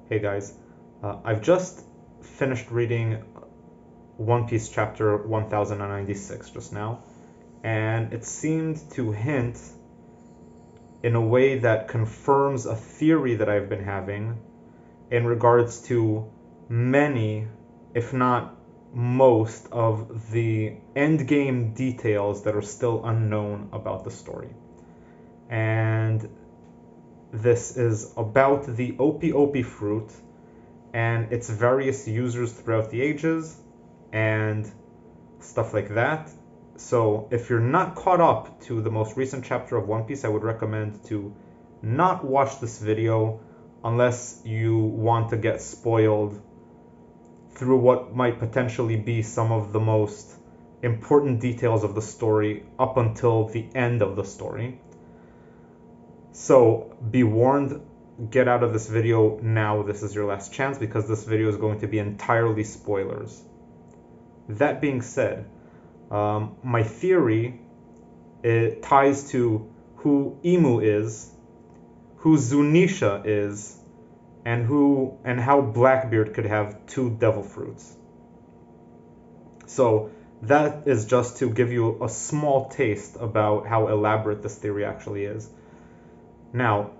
Hey guys, I've just finished reading One Piece chapter 1096 just now, and it seemed to hint in a way that confirms a theory that I've been having in regards to many, if not most, of the endgame details that are still unknown about the story. And this is about the Opie fruit and its various users throughout the ages and stuff like that. So if you're not caught up to the most recent chapter of One Piece, I would recommend to not watch this video unless you want to get spoiled through what might potentially be some of the most important details of the story up until the end of the story. So be warned, get out of this video now. This is your last chance because this video is going to be entirely spoilers. That being said, my theory, it ties to who Imu is, who Zunisha is, and how Blackbeard could have two devil fruits. So that is just to give you a small taste about how elaborate this theory actually is. Now,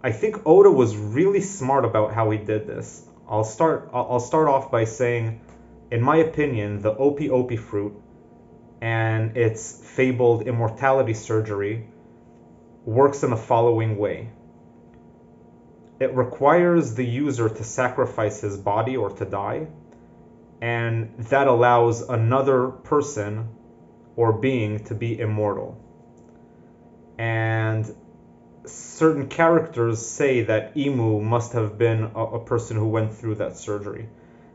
I think Oda was really smart about how he did this. I'll start off by saying, in my opinion, the Opie fruit and its fabled immortality surgery works in the following way. It requires the user to sacrifice his body or to die, and that allows another person or being to be immortal. And certain characters say that Imu must have been a person who went through that surgery.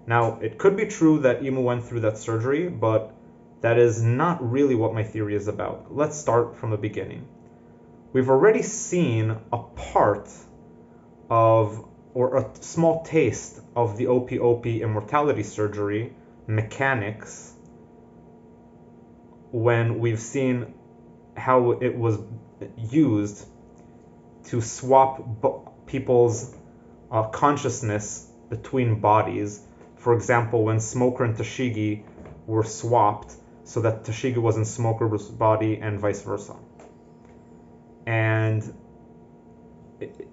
Now, it could be true that Imu went through that surgery, but that is not really what my theory is about. Let's start from the beginning. We've already seen a part of, or a small taste of the Opie immortality surgery mechanics when we've seen how it was used to swap people's consciousness between bodies. For example, when Smoker and Tashigi were swapped so that Tashigi was in Smoker's body and vice versa. And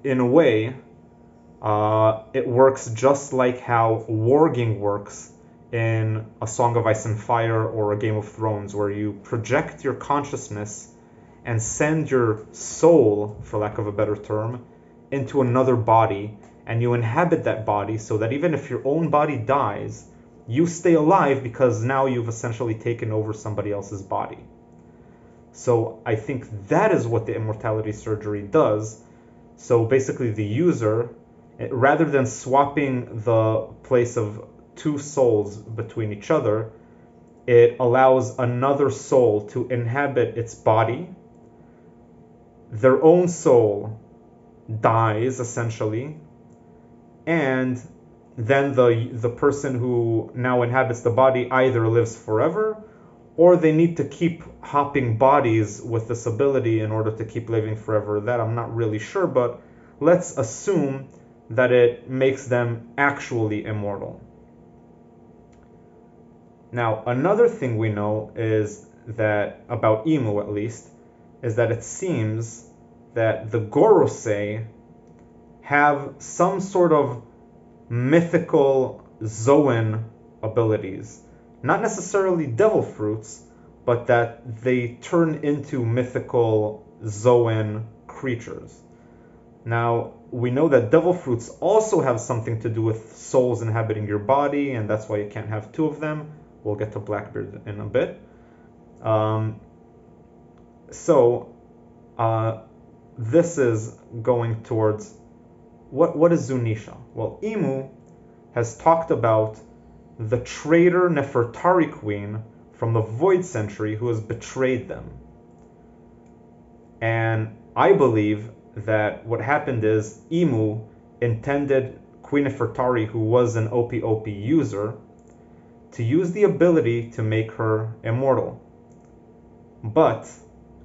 in a way, it works just like how warging works in A Song of Ice and Fire or A Game of Thrones, where you project your consciousness and send your soul, for lack of a better term, into another body, and you inhabit that body so that even if your own body dies, you stay alive because now you've essentially taken over somebody else's body. So I think that is what the immortality surgery does. So basically the user, rather than swapping the place of two souls between each other, it allows another soul to inhabit its body. Their own soul dies essentially, and then the person who now inhabits the body either lives forever or they need to keep hopping bodies with this ability in order to keep living forever. That I'm not really sure, but let's assume that it makes them actually immortal. Now, another thing we know is that, about Imu at least, is that it seems that the Gorosei have some sort of mythical Zoan abilities. Not necessarily devil fruits, but that they turn into mythical Zoan creatures. Now, we know that devil fruits also have something to do with souls inhabiting your body, and that's why you can't have two of them. We'll get to Blackbeard in a bit. This is going towards what is Zunisha? Well, Imu has talked about the traitor Nefertari Queen from the Void Century who has betrayed them. And I believe that what happened is Imu intended Queen Nefertari, who was an Opie user, to use the ability to make her immortal. But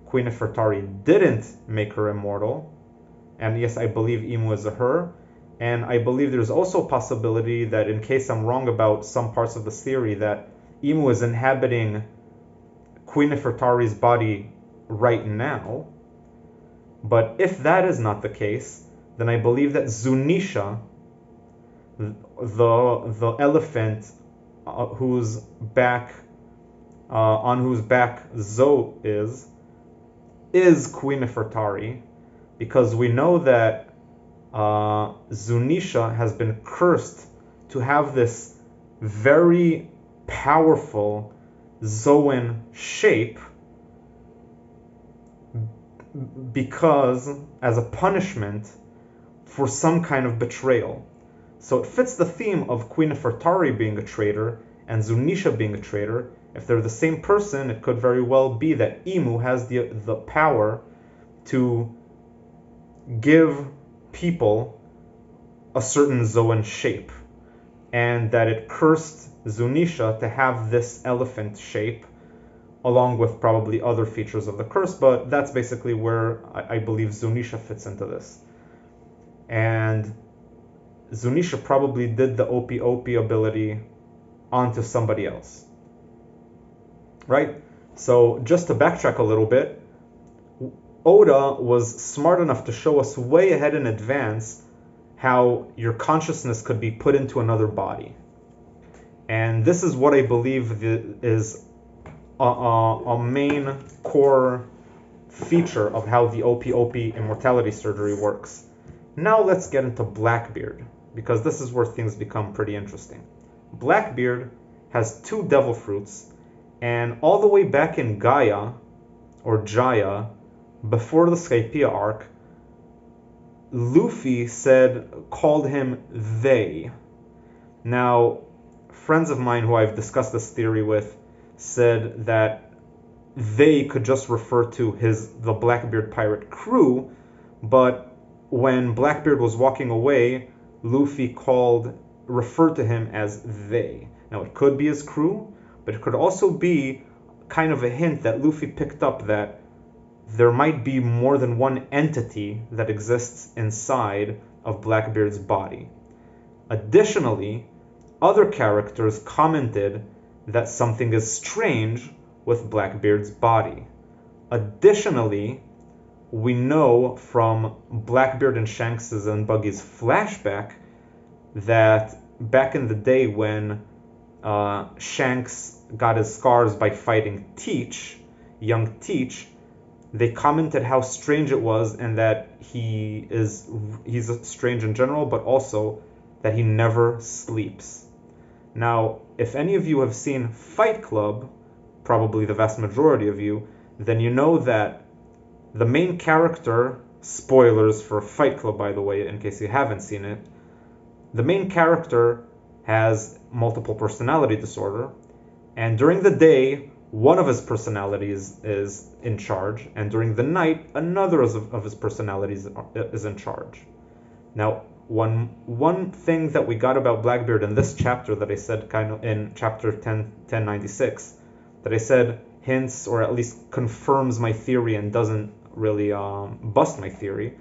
Queen Nefertari didn't make her immortal, and yes, I believe Imu is a her, And I believe there's also a possibility that, in case I'm wrong about some parts of this theory, that Imu is inhabiting Queen Nefertari's body right now. But if that is not the case, then I believe that Zunisha, the elephant whose back on whose back Zo is Queen Nefertari, because we know that Zunisha has been cursed to have this very powerful Zoan shape, because as a punishment for some kind of betrayal. So it fits the theme of Queen Nefertari being a traitor and Zunisha being a traitor. If they're the same person, it could very well be that Imu has the power to give people a certain Zoan shape, and that it cursed Zunisha to have this elephant shape, along with probably other features of the curse, but that's basically where I believe Zunisha fits into this. And Zunisha probably did the Opie ability onto somebody else. Right? So just to backtrack a little bit, Oda was smart enough to show us way ahead in advance how your consciousness could be put into another body. And this is what I believe is a main core feature of how the OP immortality surgery works. Now let's get into Blackbeard, because this is where things become pretty interesting. Blackbeard has 2 devil fruits, and all the way back in Gaia, or Jaya, before the Skypiea arc, Luffy called him they. Now, friends of mine who I've discussed this theory with said that they could just refer to the Blackbeard pirate crew, but when Blackbeard was walking away, Luffy referred to him as they. Now it could be his crew, but it could also be kind of a hint that Luffy picked up that there might be more than one entity that exists inside of Blackbeard's body. Additionally, other characters commented that something is strange with Blackbeard's body. Additionally, we know from Blackbeard and Shanks' and Buggy's flashback that back in the day when Shanks got his scars by fighting young Teach, they commented how strange it was, and that he's strange in general, but also that he never sleeps. Now, if any of you have seen Fight Club, probably the vast majority of you, then you know that the main character, spoilers for Fight Club by the way, in case you haven't seen it, the main character has multiple personality disorder, and during the day, one of his personalities is in charge, and during the night, another of his personalities is in charge. Now, one thing that we got about Blackbeard in this chapter that I said kind of in chapter 1096, that I said hints or at least confirms my theory and doesn't really bust my theory,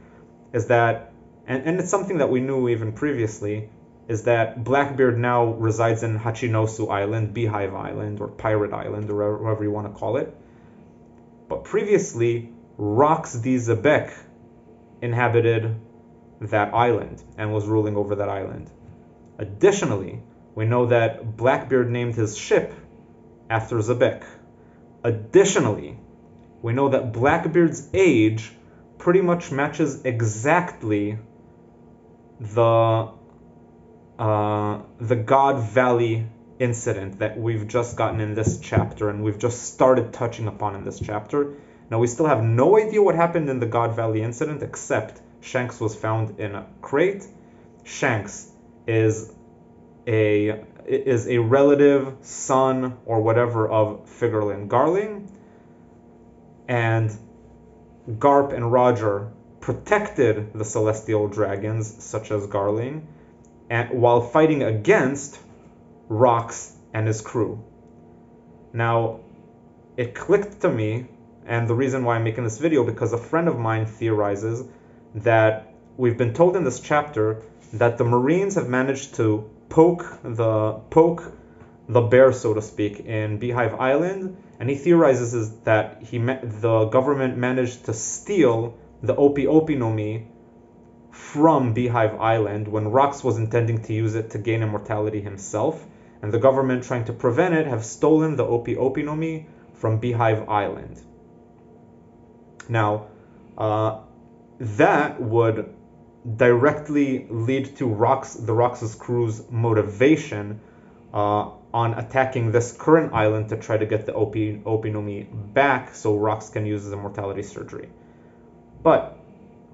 is that, and it's something that we knew even previously, is that Blackbeard now resides in Hachinosu Island, Beehive Island, or Pirate Island, or however you want to call it. But previously, Rox D. Zebek inhabited that island and was ruling over that island. Additionally, we know that Blackbeard named his ship after Zebek. Additionally, we know that Blackbeard's age pretty much matches exactly the God Valley incident that we've just gotten in this chapter and we've just started touching upon in this chapter. Now, we still have no idea what happened in the God Valley incident, except Shanks was found in a crate. Shanks is a relative, son, or whatever of Figureland Garling, and Garp and Roger protected the celestial dragons, such as Garling, and while fighting against Rox and his crew. Now, it clicked to me, and the reason why I'm making this video, because a friend of mine theorizes that we've been told in this chapter that the Marines have managed to poke the bear, so to speak, in Beehive Island, and he theorizes is that the government managed to steal the Opi Opi no Mi from Beehive Island when Rox was intending to use it to gain immortality himself, and the government, trying to prevent it, have stolen the Opi Opi no Mi from Beehive Island. Now, that would directly lead to the Rox's crew's motivation on attacking this current island to try to get the Opi no Mi back so Rox can use his immortality surgery. But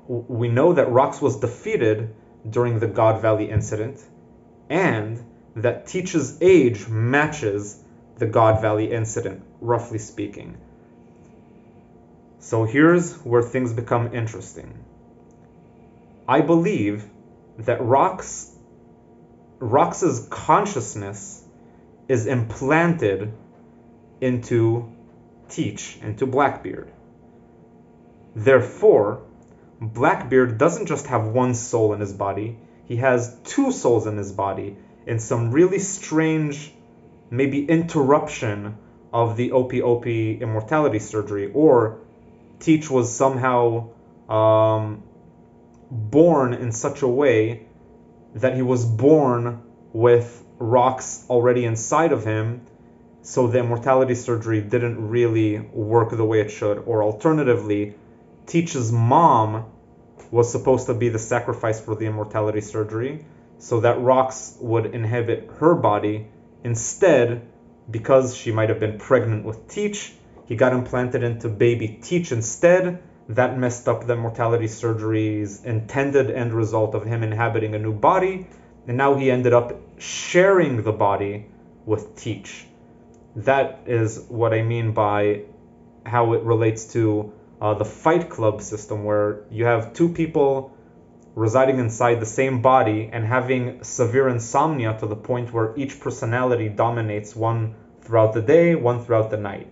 we know that Rox was defeated during the God Valley incident, and that Teach's age matches the God Valley incident, roughly speaking. So here's where things become interesting. I believe that Rox's consciousness is implanted into Teach, into Blackbeard. Therefore, Blackbeard doesn't just have one soul in his body, he has two souls in his body, in some really strange, maybe interruption of the Opi Opi immortality surgery, or Teach was somehow born in such a way that he was born with Rox already inside of him, so the immortality surgery didn't really work the way it should. Or alternatively, Teach's mom was supposed to be the sacrifice for the immortality surgery, so that Rox would inhabit her body. Instead, because she might have been pregnant with Teach, he got implanted into baby Teach instead. That messed up the immortality surgery's intended end result of him inhabiting a new body, and now he ended up sharing the body with Teach. That is what I mean by how it relates to the Fight Club system, where you have two people residing inside the same body and having severe insomnia to the point where each personality dominates, one throughout the day, one throughout the night.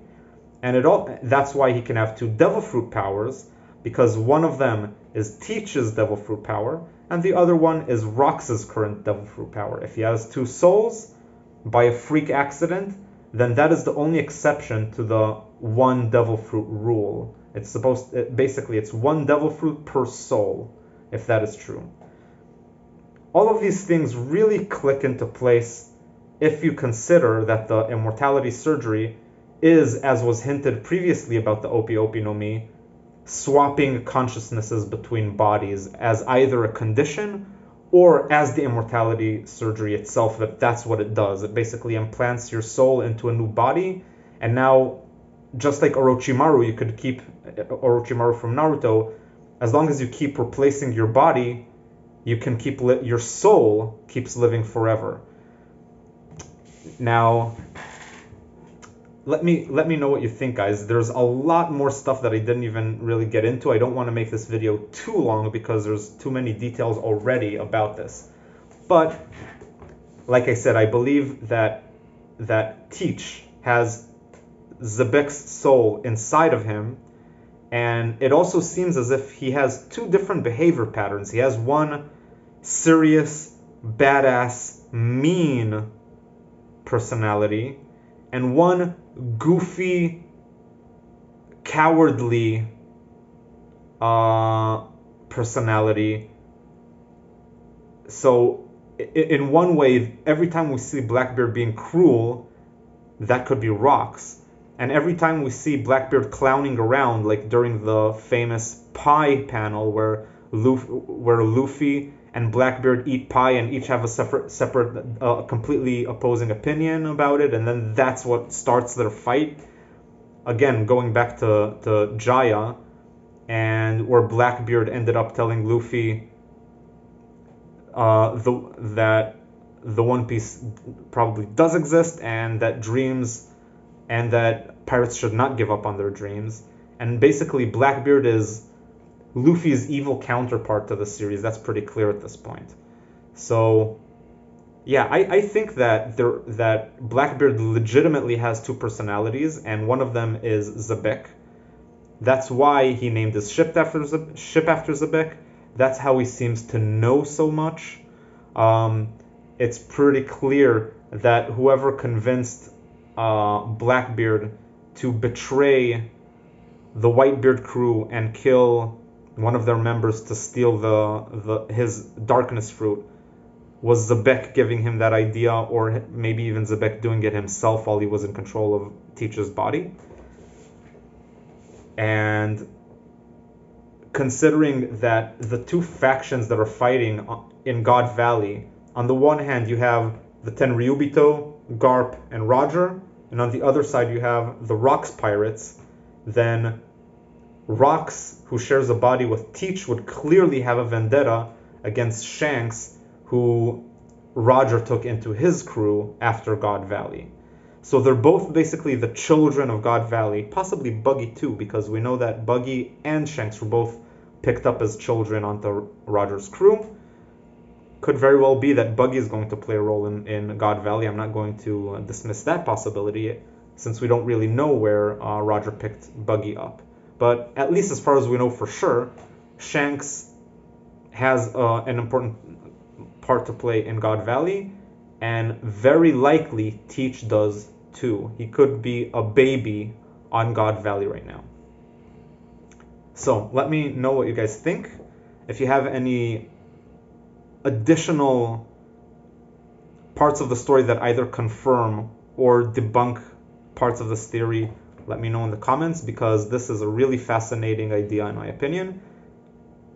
And that's why he can have two devil fruit powers, because one of them is Teach's devil fruit power, and the other one is Rox's current devil fruit power. If he has two souls by a freak accident, then that is the only exception to the one devil fruit rule. Basically, it's one devil fruit per soul, if that is true. All of these things really click into place if you consider that the immortality surgery is, as was hinted previously about the Opi Opi no Mi, swapping consciousnesses between bodies as either a condition or as the immortality surgery itself, that's what it does. It basically implants your soul into a new body, and now, just like Orochimaru, you could keep Orochimaru from Naruto, as long as you keep replacing your body, you can keep your soul keeps living forever. Now, let me know what you think, guys. There's a lot more stuff that I didn't even really get into. I don't want to make this video too long because there's too many details already about this. But like I said, I believe that Teach has Zebek's soul inside of him, and it also seems as if he has two different behavior patterns. He has one serious, badass, mean personality, and one goofy, cowardly personality. So in one way, every time we see Blackbeard being cruel, that could be Rox. And every time we see Blackbeard clowning around, like during the famous pie panel where Luffy and Blackbeard eat pie and each have a separate completely opposing opinion about it, and then that's what starts their fight. Again, going back to Jaya, and where Blackbeard ended up telling Luffy that the One Piece probably does exist, and that dreams and that pirates should not give up on their dreams. And basically, Blackbeard is Luffy's evil counterpart to the series. That's pretty clear at this point. So, yeah, I think that Blackbeard legitimately has two personalities, and one of them is Zebek. That's why he named his ship after Zebek. That's how he seems to know so much. It's pretty clear that whoever convinced Blackbeard to betray the Whitebeard crew and kill one of their members to steal his darkness fruit was Zebek giving him that idea, or maybe even Zebek doing it himself while he was in control of Teach's body. And considering that the two factions that are fighting in God Valley, on the one hand you have the Tenryubito, Garp, and Roger, and on the other side you have the Rox pirates, then Rox, who shares a body with Teach, would clearly have a vendetta against Shanks, who Roger took into his crew after God Valley. So they're both basically the children of God Valley, possibly Buggy too, because we know that Buggy and Shanks were both picked up as children onto Roger's crew. Could very well be that Buggy is going to play a role in God Valley. I'm not going to dismiss that possibility, since we don't really know where Roger picked Buggy up. But at least as far as we know for sure, Shanks has an important part to play in God Valley, and very likely Teach does too. He could be a baby on God Valley right now. So let me know what you guys think. If you have any additional parts of the story that either confirm or debunk parts of this theory, let me know in the comments, because this is a really fascinating idea in my opinion.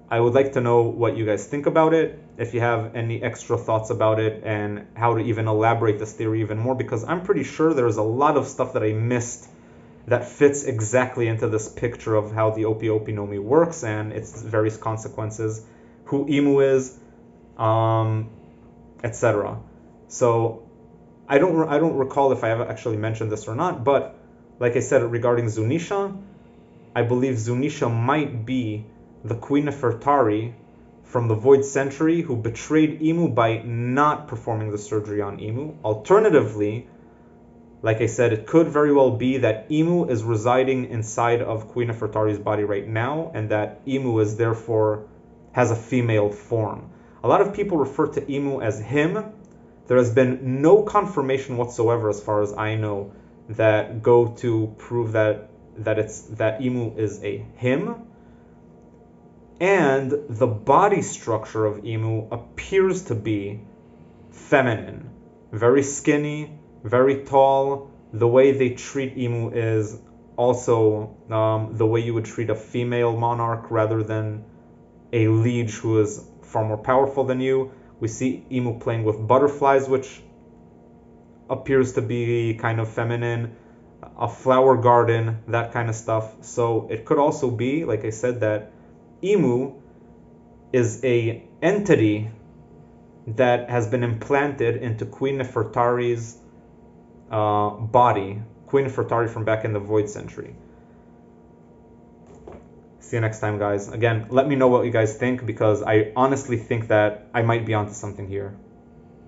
I would like to know what you guys think about it, if you have any extra thoughts about it, and how to even elaborate this theory even more, because I'm pretty sure there's a lot of stuff that I missed that fits exactly into this picture of how the Opi Opi no Mi works and its various consequences, who Imu is, etc. So I don't recall if I have actually mentioned this or not, but like I said regarding Zunisha, I believe Zunisha might be the Queen Nefertari from the Void Century who betrayed Imu by not performing the surgery on Imu. Alternatively, like I said, it could very well be that Imu is residing inside of Queen Nefertari's body right now, and that Imu is therefore has a female form. A lot of people refer to Imu as him. There has been no confirmation whatsoever, as far as I know, that go to prove that Imu is a him. And the body structure of Imu appears to be feminine, very skinny, very tall. The way they treat Imu is also the way you would treat a female monarch rather than a liege who is far more powerful than you. We see Imu playing with butterflies, which appears to be kind of feminine, a flower garden, that kind of stuff. So it could also be, like I said, that Imu is a entity that has been implanted into Queen Nefertari's body, Queen Nefertari from back in the Void Century. See you next time, guys. Again, let me know what you guys think, because I honestly think that I might be onto something here.